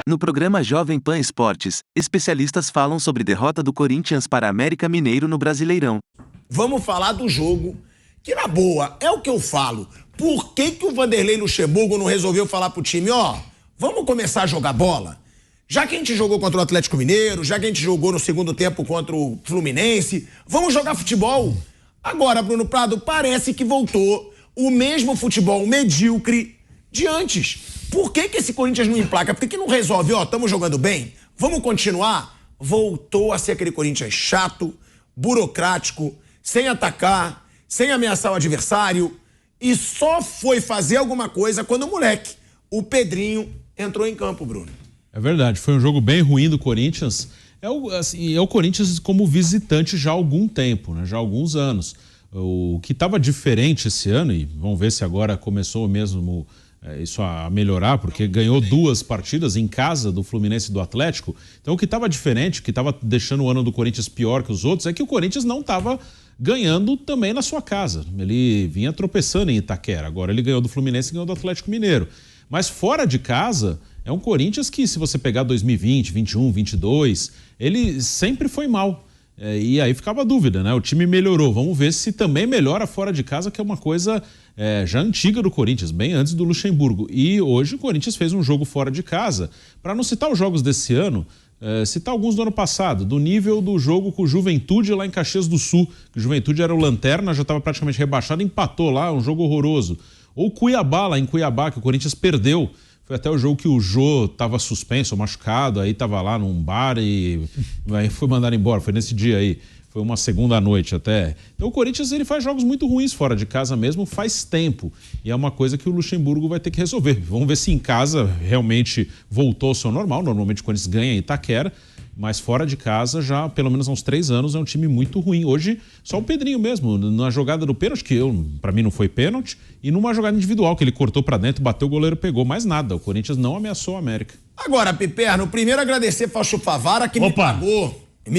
No programa Jovem Pan Esportes, especialistas falam sobre derrota do Corinthians para América Mineiro no Brasileirão. Vamos falar do jogo, que na boa, é o que eu falo. Por que o Vanderlei Luxemburgo não resolveu falar pro time, vamos começar a jogar bola? Já que a gente jogou contra o Atlético Mineiro, já que a gente jogou no segundo tempo contra o Fluminense, vamos jogar futebol. Agora, Bruno Prado, parece que voltou o mesmo futebol medíocre de antes. Por que esse Corinthians não emplaca? Por que não resolve? Estamos jogando bem, vamos continuar? Voltou a ser aquele Corinthians chato, burocrático, sem atacar, sem ameaçar o adversário, e só foi fazer alguma coisa quando o moleque, o Pedrinho, entrou em campo, Bruno. É verdade, foi um jogo bem ruim do Corinthians. É o Corinthians como visitante já há algum tempo, né? Já há alguns anos. O que estava diferente esse ano, e vamos ver se agora começou mesmo isso a melhorar, porque ganhou 2 partidas em casa do Fluminense e do Atlético. Então o que estava diferente, o que estava deixando o ano do Corinthians pior que os outros, é que o Corinthians não estava ganhando também na sua casa. Ele vinha tropeçando em Itaquera, agora ele ganhou do Fluminense e ganhou do Atlético Mineiro. Mas fora de casa, é um Corinthians que, se você pegar 2020, 21, 22, ele sempre foi mal. E aí ficava a dúvida, né? O time melhorou. Vamos ver se também melhora fora de casa, que é uma coisa já antiga do Corinthians, bem antes do Luxemburgo. E hoje o Corinthians fez um jogo fora de casa. Para não citar os jogos desse ano, citar alguns do ano passado, do nível do jogo com o Juventude lá em Caxias do Sul, que o Juventude era o lanterna, já estava praticamente rebaixado, empatou lá, um jogo horroroso. Ou Cuiabá, lá em Cuiabá, que o Corinthians perdeu. Foi até o jogo que o Jô estava suspenso, machucado, aí estava lá num bar e aí foi mandado embora, foi nesse dia aí. Foi uma segunda noite até. Então o Corinthians ele faz jogos muito ruins fora de casa mesmo faz tempo. E é uma coisa que o Luxemburgo vai ter que resolver. Vamos ver se em casa realmente voltou ao seu normal. Normalmente o Corinthians ganha em Itaquera, mas fora de casa já pelo menos há uns 3 anos é um time muito ruim. Hoje só o Pedrinho mesmo, na jogada do pênalti, que para mim não foi pênalti, e numa jogada individual que ele cortou para dentro, bateu, o goleiro pegou, mais nada. O Corinthians não ameaçou o América. Agora, Piperno, primeiro agradecer Fausto Favara que me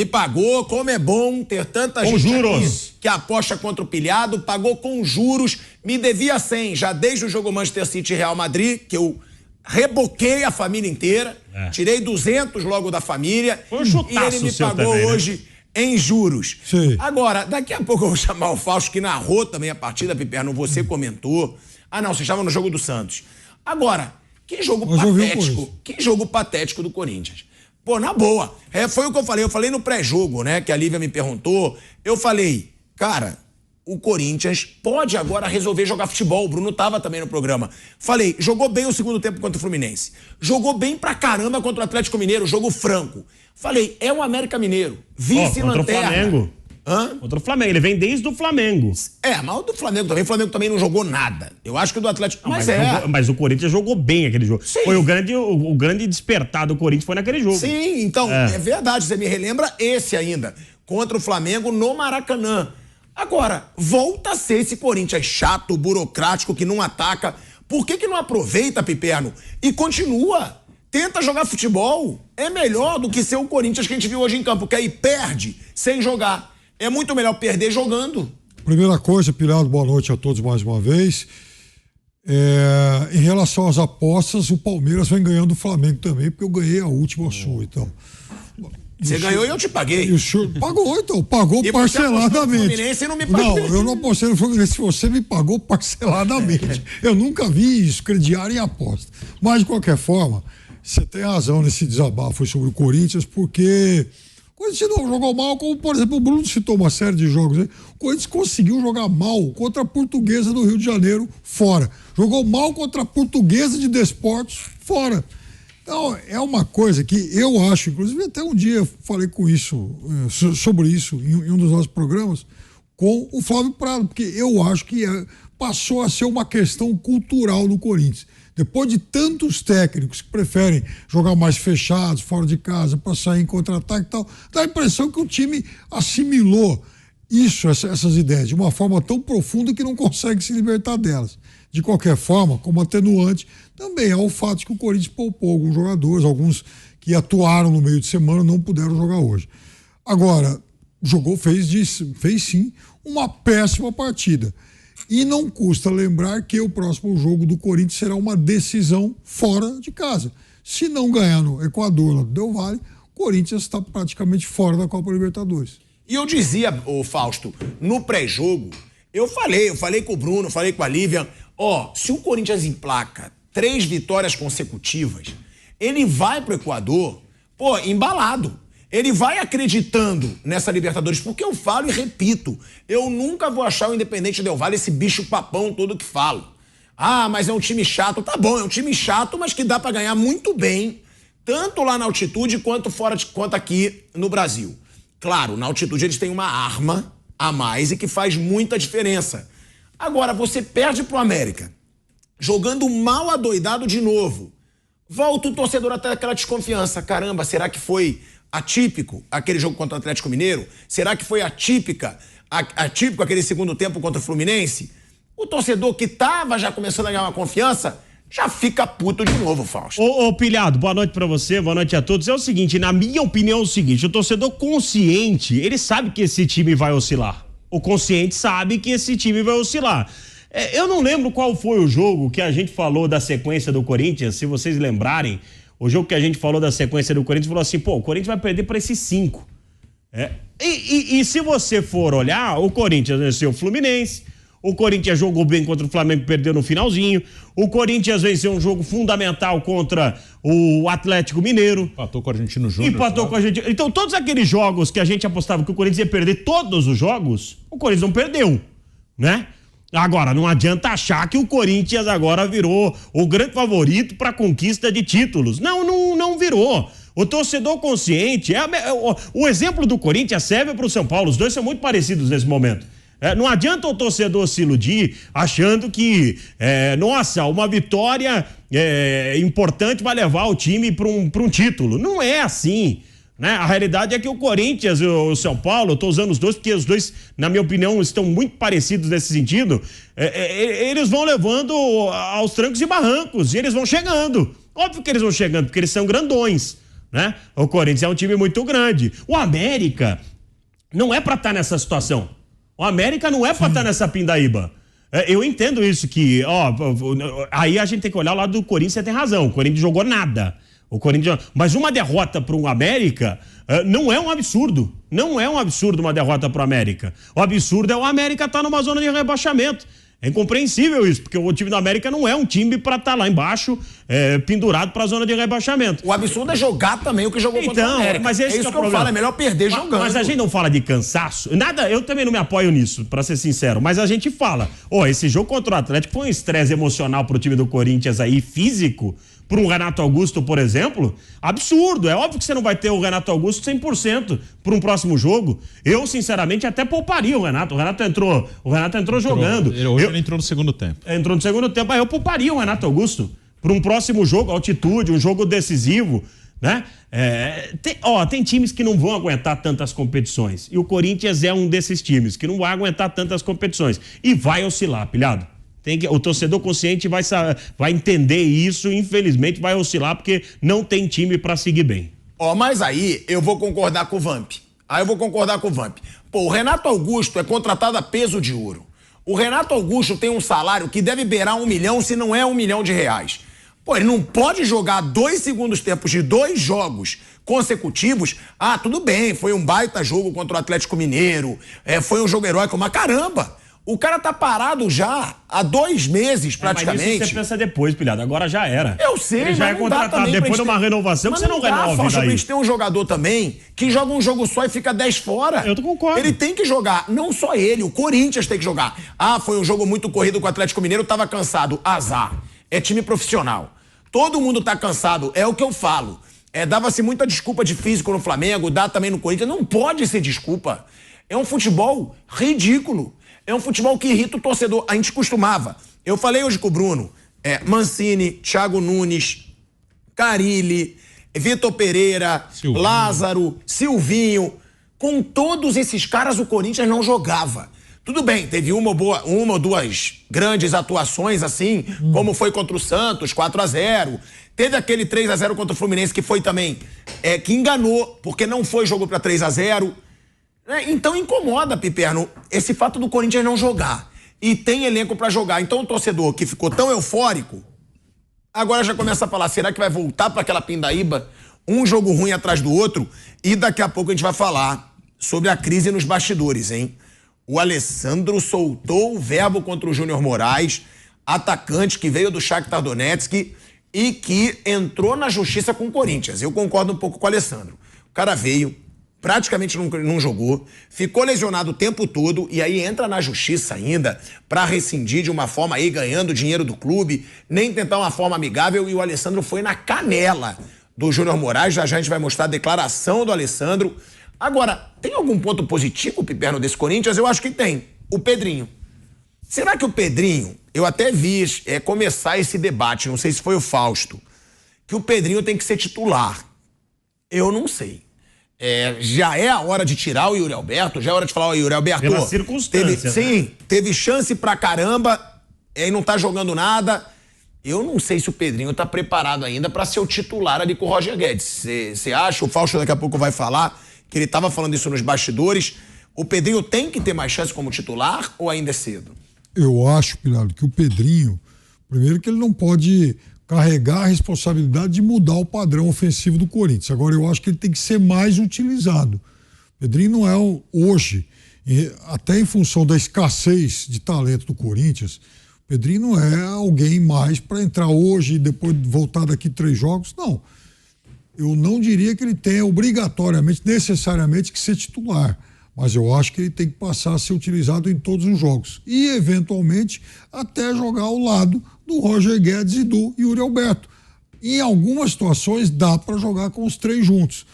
pagou, como é bom ter tanta gente aqui que aposta contra o pilhado, pagou com juros, me devia 100, já desde o jogo Manchester City e Real Madrid, que eu reboquei a família inteira, tirei 200 logo da família, foi um chutaço, e ele me pagou também, hoje em juros. Sim. Agora, daqui a pouco eu vou chamar o Fausto, que narrou também a partida, Piperno, você comentou. Ah, não, você estava no jogo do Santos. Agora, que jogo patético do Corinthians. Pô, na boa. Foi o que eu falei no pré-jogo, né? Que a Lívia me perguntou. Eu falei, cara, o Corinthians pode agora resolver jogar futebol. O Bruno tava também no programa. Falei, jogou bem o segundo tempo contra o Fluminense. Jogou bem pra caramba contra o Atlético Mineiro, jogo franco. Falei, é o América Mineiro, vice-lanterna. Contra o Flamengo. Contra o Flamengo, ele vem desde o Flamengo. Mas o do Flamengo também. O Flamengo também não jogou nada. Eu acho que o do Atlético... Mas o Corinthians jogou bem aquele jogo. Sim. Foi o grande despertar do Corinthians foi naquele jogo. Sim, então, é verdade. Você me relembra esse ainda. Contra o Flamengo no Maracanã. Agora, volta a ser esse Corinthians chato, burocrático, que não ataca. Por que não aproveita, Piperno, e continua? Tenta jogar futebol. É melhor do que ser o Corinthians que a gente viu hoje em campo, que aí perde sem jogar. É muito melhor perder jogando. Primeira coisa, Pilhado, boa noite a todos mais uma vez. Em relação às apostas, o Palmeiras vem ganhando o Flamengo também, porque eu ganhei a última sua, então. Você ganhou e eu te paguei. Pagou, então. Pagou e parceladamente. Fluminense não me pagou. Não, eu não apostei no Fluminense. Você me pagou parceladamente. Eu nunca vi isso, crediário em aposta. Mas, de qualquer forma, você tem razão nesse desabafo sobre o Corinthians, porque o Corinthians não jogou mal, como, por exemplo, o Bruno citou uma série de jogos. Né? O Corinthians conseguiu jogar mal contra a Portuguesa do Rio de Janeiro, fora. Jogou mal contra a Portuguesa de Desportos, fora. Então, é uma coisa que eu acho, inclusive até um dia falei sobre isso em um dos nossos programas, com o Flávio Prado, porque eu acho que passou a ser uma questão cultural do Corinthians. Depois de tantos técnicos que preferem jogar mais fechados, fora de casa, para sair em contra-ataque e tal, dá a impressão que o time assimilou essas ideias de uma forma tão profunda que não consegue se libertar delas. De qualquer forma, como atenuante, também há o fato de que o Corinthians poupou alguns jogadores, alguns que atuaram no meio de semana não puderam jogar hoje. Agora, fez sim uma péssima partida. E não custa lembrar que o próximo jogo do Corinthians será uma decisão fora de casa. Se não ganhar no Equador, lá do Del Valle, o Corinthians está praticamente fora da Copa Libertadores. E eu dizia, Fausto, no pré-jogo, eu falei com o Bruno, falei com a Lívia, se o Corinthians emplaca 3 vitórias consecutivas, ele vai pro Equador, embalado. Ele vai acreditando nessa Libertadores, porque eu falo e repito, eu nunca vou achar o Independente Del Valle esse bicho papão todo que falo. Mas é um time chato. Tá bom, é um time chato, mas que dá pra ganhar muito bem, tanto lá na altitude quanto quanto aqui no Brasil. Claro, na altitude eles têm uma arma a mais e que faz muita diferença. Agora, você perde pro América, jogando mal adoidado de novo. Volta o torcedor até aquela desconfiança. Caramba, será que foi atípico aquele jogo contra o Atlético Mineiro? Será que foi atípico aquele segundo tempo contra o Fluminense? O torcedor que tava já começando a ganhar uma confiança já fica puto de novo, Fausto. Ô Pilhado, boa noite pra você, boa noite a todos. É o seguinte, na minha opinião é o seguinte, o torcedor consciente, ele sabe que esse time vai oscilar. O consciente sabe que esse time vai oscilar. Eu não lembro qual foi o jogo que a gente falou da sequência do Corinthians, se vocês lembrarem. O jogo que a gente falou da sequência do Corinthians, falou assim, o Corinthians vai perder para esses 5. E se você for olhar, o Corinthians venceu o Fluminense, o Corinthians jogou bem contra o Flamengo, perdeu no finalzinho, o Corinthians venceu um jogo fundamental contra o Atlético Mineiro. Empatou com o Argentino Júnior. Empatou com o Argentino. Então todos aqueles jogos que a gente apostava que o Corinthians ia perder, todos os jogos, o Corinthians não perdeu, né? Agora, não adianta achar que o Corinthians agora virou o grande favorito para a conquista de títulos. Não virou. O torcedor consciente, o exemplo do Corinthians serve para o São Paulo. Os dois são muito parecidos nesse momento. Não adianta o torcedor se iludir achando que, uma vitória importante vai levar o time para um título. Não é assim. Né? A realidade é que o Corinthians e o São Paulo, eu estou usando os dois porque os dois, na minha opinião, estão muito parecidos nesse sentido, eles vão levando aos trancos e barrancos, e eles vão chegando. Óbvio que eles vão chegando, porque eles são grandões, né? O Corinthians é um time muito grande. O América não é para estar nessa situação. O América não é para estar nessa pindaíba. Eu entendo isso, que aí a gente tem que olhar o lado do Corinthians, você tem razão, o Corinthians jogou nada. Mas uma derrota para o América não é um absurdo. Não é um absurdo uma derrota para o América. O absurdo é o América estar numa zona de rebaixamento. É incompreensível isso, porque o time do América não é um time para estar lá embaixo, pendurado para a zona de rebaixamento. O absurdo é jogar também o que jogou contra o América. Mas esse é isso é que eu falo, é melhor perder jogando. Mas a gente não fala de cansaço. Nada, eu também não me apoio nisso, para ser sincero. Mas a gente fala, esse jogo contra o Atlético foi um estresse emocional pro time do Corinthians aí, físico, para um Renato Augusto, por exemplo, absurdo. É óbvio que você não vai ter o Renato Augusto 100% para um próximo jogo. Eu, sinceramente, até pouparia o Renato. O Renato entrou jogando. Ele entrou no segundo tempo. Entrou no segundo tempo. Aí eu pouparia o Renato Augusto para um próximo jogo, altitude, um jogo decisivo, né? Tem times que não vão aguentar tantas competições. E o Corinthians é um desses times que não vai aguentar tantas competições. E vai oscilar, Pilhado. O torcedor consciente vai entender isso, infelizmente vai oscilar, porque não tem time pra seguir bem. Mas aí eu vou concordar com o Vamp. O Renato Augusto é contratado a peso de ouro. O Renato Augusto tem um salário que deve beirar 1 milhão, se não é R$1 milhão. Ele não pode jogar 2 segundos tempos de 2 jogos consecutivos. Tudo bem, foi um baita jogo contra o Atlético Mineiro, foi um jogo heróico, mas caramba! O cara tá parado já há 2 meses, praticamente. Mas isso você pensa depois, Pilhado. Agora já era. Eu sei, ele já é contratado. Depois de uma renovação, você não renova. Mas a gente tem um jogador também que joga um jogo só e fica 10 fora. Eu concordo. Ele tem que jogar. Não só ele, o Corinthians tem que jogar. Foi um jogo muito corrido com o Atlético Mineiro, tava cansado. Azar. É time profissional. Todo mundo tá cansado. É o que eu falo. Dava-se muita desculpa de físico no Flamengo, dá também no Corinthians. Não pode ser desculpa. É um futebol ridículo. É um futebol que irrita o torcedor. A gente costumava. Eu falei hoje com o Bruno. Mancini, Thiago Nunes, Carille, Vitor Pereira, Silvinho. Lázaro, Silvinho. Com todos esses caras o Corinthians não jogava. Tudo bem, teve uma ou 2 grandes atuações assim, como foi contra o Santos, 4-0. Teve aquele 3-0 contra o Fluminense que foi também, que enganou, porque não foi jogo para 3-0. Então incomoda, Piperno, esse fato do Corinthians não jogar. e tem elenco pra jogar. Então o torcedor que ficou tão eufórico, agora já começa a falar, será que vai voltar pra aquela pindaíba? Um jogo ruim atrás do outro, e daqui a pouco a gente vai falar sobre a crise nos bastidores, hein? O Alessandro soltou o verbo contra o Júnior Moraes, atacante que veio do Shakhtar Donetsk e que entrou na justiça com o Corinthians. Eu concordo um pouco com o Alessandro. O cara veio, praticamente não jogou, ficou lesionado o tempo todo e aí entra na justiça ainda pra rescindir de uma forma aí, ganhando dinheiro do clube, nem tentar uma forma amigável, e o Alessandro foi na canela do Júnior Moraes. Já a gente vai mostrar a declaração do Alessandro. Agora, tem algum ponto positivo, Piperno, desse Corinthians? Eu acho que tem. O Pedrinho. Será que o Pedrinho, eu até vi começar esse debate, não sei se foi o Fausto, que o Pedrinho tem que ser titular. Eu não sei. Já é a hora de tirar o Yuri Alberto? Já é hora de falar, ó, Yuri Alberto... Pela circunstância, sim, teve chance pra caramba, e não tá jogando nada. Eu não sei se o Pedrinho tá preparado ainda pra ser o titular ali com o Roger Guedes. Você acha? O Fausto daqui a pouco vai falar, que ele tava falando isso nos bastidores. O Pedrinho tem que ter mais chance como titular ou ainda é cedo? Eu acho, Pilhado, que o Pedrinho, primeiro que ele não pode carregar a responsabilidade de mudar o padrão ofensivo do Corinthians. Agora, eu acho que ele tem que ser mais utilizado. O Pedrinho não é hoje, até em função da escassez de talento do Corinthians, o Pedrinho não é alguém mais para entrar hoje e depois voltar daqui 3 jogos. Não. Eu não diria que ele tenha obrigatoriamente, necessariamente, que ser titular. Mas eu acho que ele tem que passar a ser utilizado em todos os jogos. E, eventualmente, até jogar ao lado do Roger Guedes e do Yuri Alberto. Em algumas situações, dá para jogar com os 3 juntos.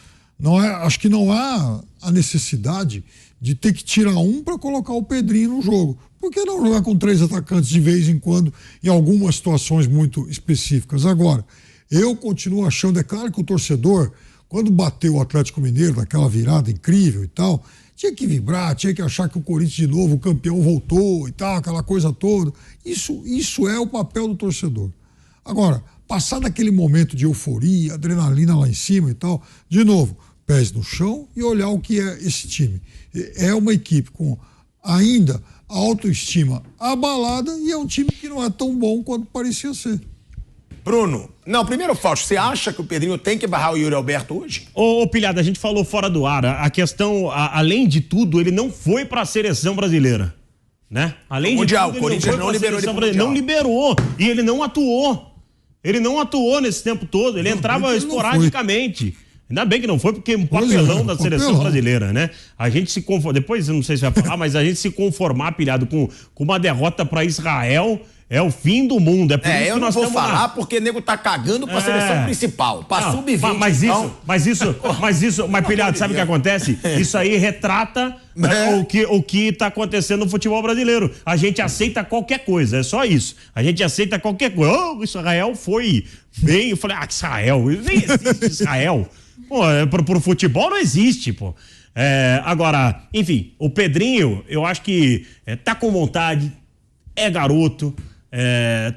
Acho que não há a necessidade de ter que tirar um para colocar o Pedrinho no jogo. Por que não jogar com 3 atacantes de vez em quando, em algumas situações muito específicas? Agora, eu continuo achando, é claro que o torcedor, quando bateu o Atlético Mineiro, daquela virada incrível e tal... Tinha que vibrar, tinha que achar que o Corinthians de novo, o campeão voltou e tal, aquela coisa toda. Isso é o papel do torcedor. Agora, passar daquele momento de euforia, adrenalina lá em cima e tal, de novo, pés no chão e olhar o que é esse time. É uma equipe com ainda autoestima abalada e é um time que não é tão bom quanto parecia ser. Bruno, não, primeiro, Fausto, você acha que o Pedrinho tem que barrar o Yuri Alberto hoje? Ô, Pilhada, a gente falou fora do ar, a questão, além de tudo, ele não foi pra seleção brasileira, né? Além de tudo, o Corinthians não liberou ele pro Mundial. Não liberou, e ele não atuou. Ele não atuou nesse tempo todo, ele entrava esporadicamente. Ainda bem que não foi, porque um papelão da seleção brasileira, né? A gente se conforma, depois eu não sei se vai falar, mas a gente se conformar, Pilhado, com uma derrota pra Israel... É o fim do mundo. É por isso que eu não nós vou falar porque o nego tá cagando pra seleção principal, pra sub-20. Mas Pilhado, sabe o que acontece? Isso aí retrata o que tá acontecendo no futebol brasileiro. A gente aceita qualquer coisa, é só isso. A gente aceita qualquer coisa. Oh, Israel foi bem. Eu falei, Israel, nem existe Israel. Pô, pro futebol não existe, pô. Agora, enfim, o Pedrinho, eu acho que tá com vontade, é garoto.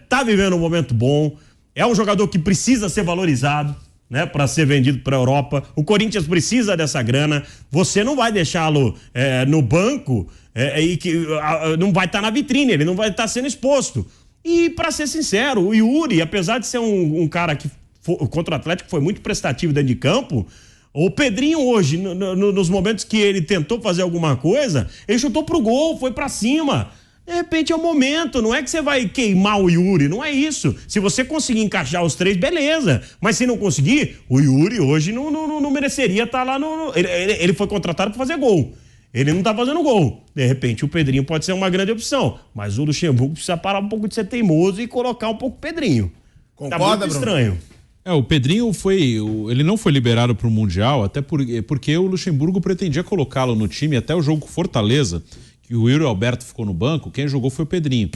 Tá vivendo um momento bom, é um jogador que precisa ser valorizado, né, para ser vendido para a Europa. O Corinthians precisa dessa grana. Você não vai deixá-lo no banco e que não vai estar na vitrine, ele não vai estar sendo exposto. E para ser sincero, o Yuri, apesar de ser um cara que contra o Atlético foi muito prestativo dentro de campo, o Pedrinho hoje, nos momentos que ele tentou fazer alguma coisa, ele chutou pro gol, foi para cima. De repente é o momento, não é que você vai queimar o Yuri, não é isso. Se você conseguir encaixar os 3, beleza. Mas se não conseguir, o Yuri hoje não mereceria estar lá no... Ele foi contratado para fazer gol. Ele não tá fazendo gol. De repente o Pedrinho pode ser uma grande opção. Mas o Luxemburgo precisa parar um pouco de ser teimoso e colocar um pouco o Pedrinho. Concorda, tá muito estranho. O Pedrinho ele não foi liberado para o Mundial, até porque o Luxemburgo pretendia colocá-lo no time até o jogo com Fortaleza, que o Yuri Alberto ficou no banco, quem jogou foi o Pedrinho.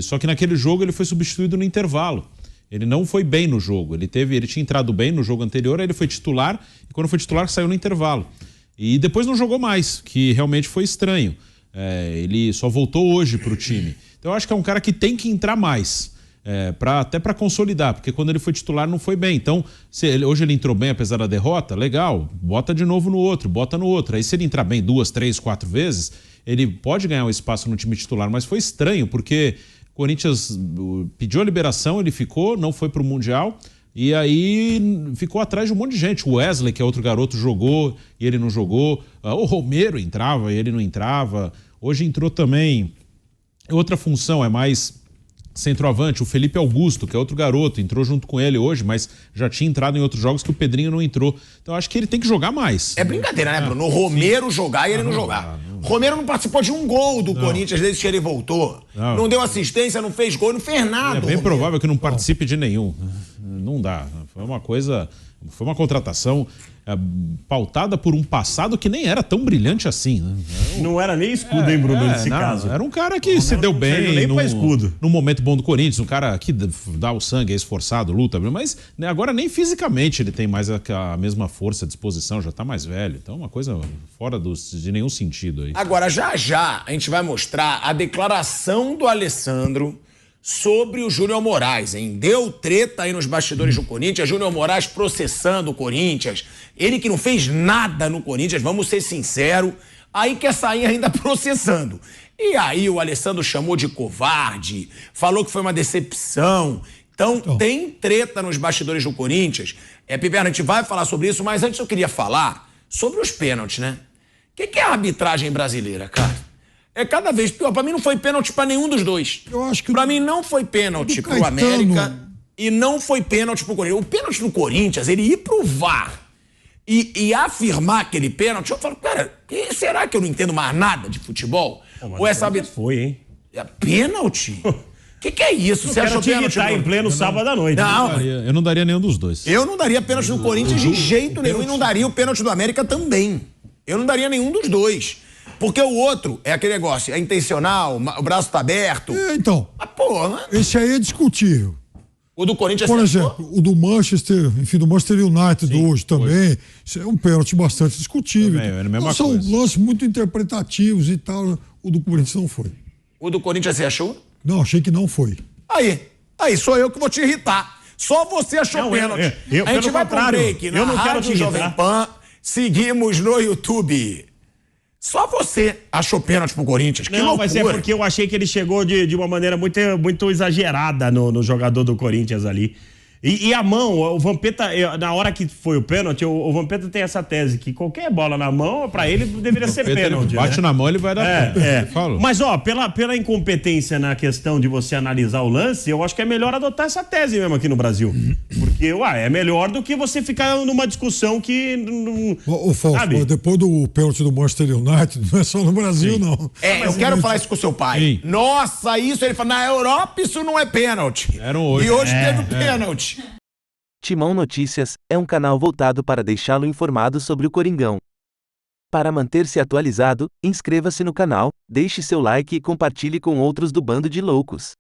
Só que naquele jogo ele foi substituído no intervalo. Ele não foi bem no jogo. Ele tinha entrado bem no jogo anterior, aí ele foi titular, e quando foi titular saiu no intervalo. E depois não jogou mais, que realmente foi estranho. Ele só voltou hoje para o time. Então eu acho que é um cara que tem que entrar mais. Até para consolidar, porque quando ele foi titular não foi bem. Então, hoje ele entrou bem apesar da derrota, legal, bota de novo no outro, bota no outro. Aí se ele entrar bem 2, 3, 4 vezes, ele pode ganhar um espaço no time titular, mas foi estranho, porque o Corinthians pediu a liberação, ele ficou, não foi para o Mundial, e aí ficou atrás de um monte de gente. O Wesley, que é outro garoto, jogou e ele não jogou. O Romero entrava e ele não entrava. Hoje entrou também outra função, é mais centroavante, o Felipe Augusto, que é outro garoto, entrou junto com ele hoje, mas já tinha entrado em outros jogos que o Pedrinho não entrou. Então acho que ele tem que jogar mais. É brincadeira, né, Bruno? O Romero jogar e ele não jogar. Romero não participou de um gol do Corinthians desde que ele voltou. Não deu assistência, não fez gol, não fez nada. É bem provável que não participe de nenhum. Não dá. Foi uma contratação pautada por um passado que nem era tão brilhante assim, né? Não era nem escudo, hein, Bruno, nesse caso. Era um cara que se deu bem nem pra escudo. num momento bom do Corinthians, um cara que dá o sangue, é esforçado, luta, mas né, agora nem fisicamente ele tem mais a mesma força, disposição, já tá mais velho. Então uma coisa fora de nenhum sentido aí. Agora, já a gente vai mostrar a declaração do Alessandro sobre o Júnior Moraes, hein? Deu treta aí nos bastidores do Corinthians, Júnior Moraes processando o Corinthians, ele que não fez nada no Corinthians, vamos ser sinceros, aí quer sair ainda processando. E aí o Alessandro chamou de covarde, falou que foi uma decepção. Então tem treta nos bastidores do Corinthians. Piperno, a gente vai falar sobre isso, mas antes eu queria falar sobre os pênaltis, né? O que é a arbitragem brasileira, cara? É cada vez pior. Pra mim não foi pênalti pra nenhum dos dois. Eu acho que pra mim não foi pênalti pro América e não foi pênalti pro Corinthians. O pênalti no Corinthians, ele ir pro VAR e afirmar aquele pênalti, eu falo, cara, será que eu não entendo mais nada de futebol? Ou essa Foi, hein? Pênalti? O que é isso? Você achou pênalti? Em pleno sábado à noite. Não, Eu não daria nenhum dos dois. eu não daria pênalti no Corinthians de jeito nenhum e não daria o pênalti do América também. Eu não daria nenhum dos dois. Porque o outro é aquele negócio, é intencional, o braço tá aberto. Então, esse aí é discutível. O do Corinthians... Por exemplo, o do Manchester, enfim, do Manchester United hoje também, isso é um pênalti bastante discutível. Também, é a mesma então, são coisa. lances muito interpretativos e tal. O do Corinthians não foi. O do Corinthians você achou? Não, achei que não foi. Aí sou eu que vou te irritar. Só você achou pênalti. A gente vai pro break na Rádio Jovem Pan, seguimos no YouTube. Só você achou pênalti pro Corinthians. Que loucura. Mas é porque eu achei que ele chegou de uma maneira muito exagerada no jogador do Corinthians ali. E a mão, o Vampeta, na hora que foi o pênalti, o Vampeta tem essa tese que qualquer bola na mão, pra ele deveria ser pênalti. Bate na mão, ele vai dar pênalti. Mas, pela incompetência na questão de você analisar o lance, eu acho que é melhor adotar essa tese mesmo aqui no Brasil. Porque, é melhor do que você ficar numa discussão que... Ô, Fausto, depois do pênalti do Manchester United, não é só no Brasil, não. Eu quero falar isso com o seu pai. Sim. Nossa, isso, ele fala, na Europa isso não é pênalti. Hoje. E hoje teve pênalti. Timão Notícias é um canal voltado para deixá-lo informado sobre o Coringão. Para manter-se atualizado, inscreva-se no canal, deixe seu like e compartilhe com outros do Bando de Loucos.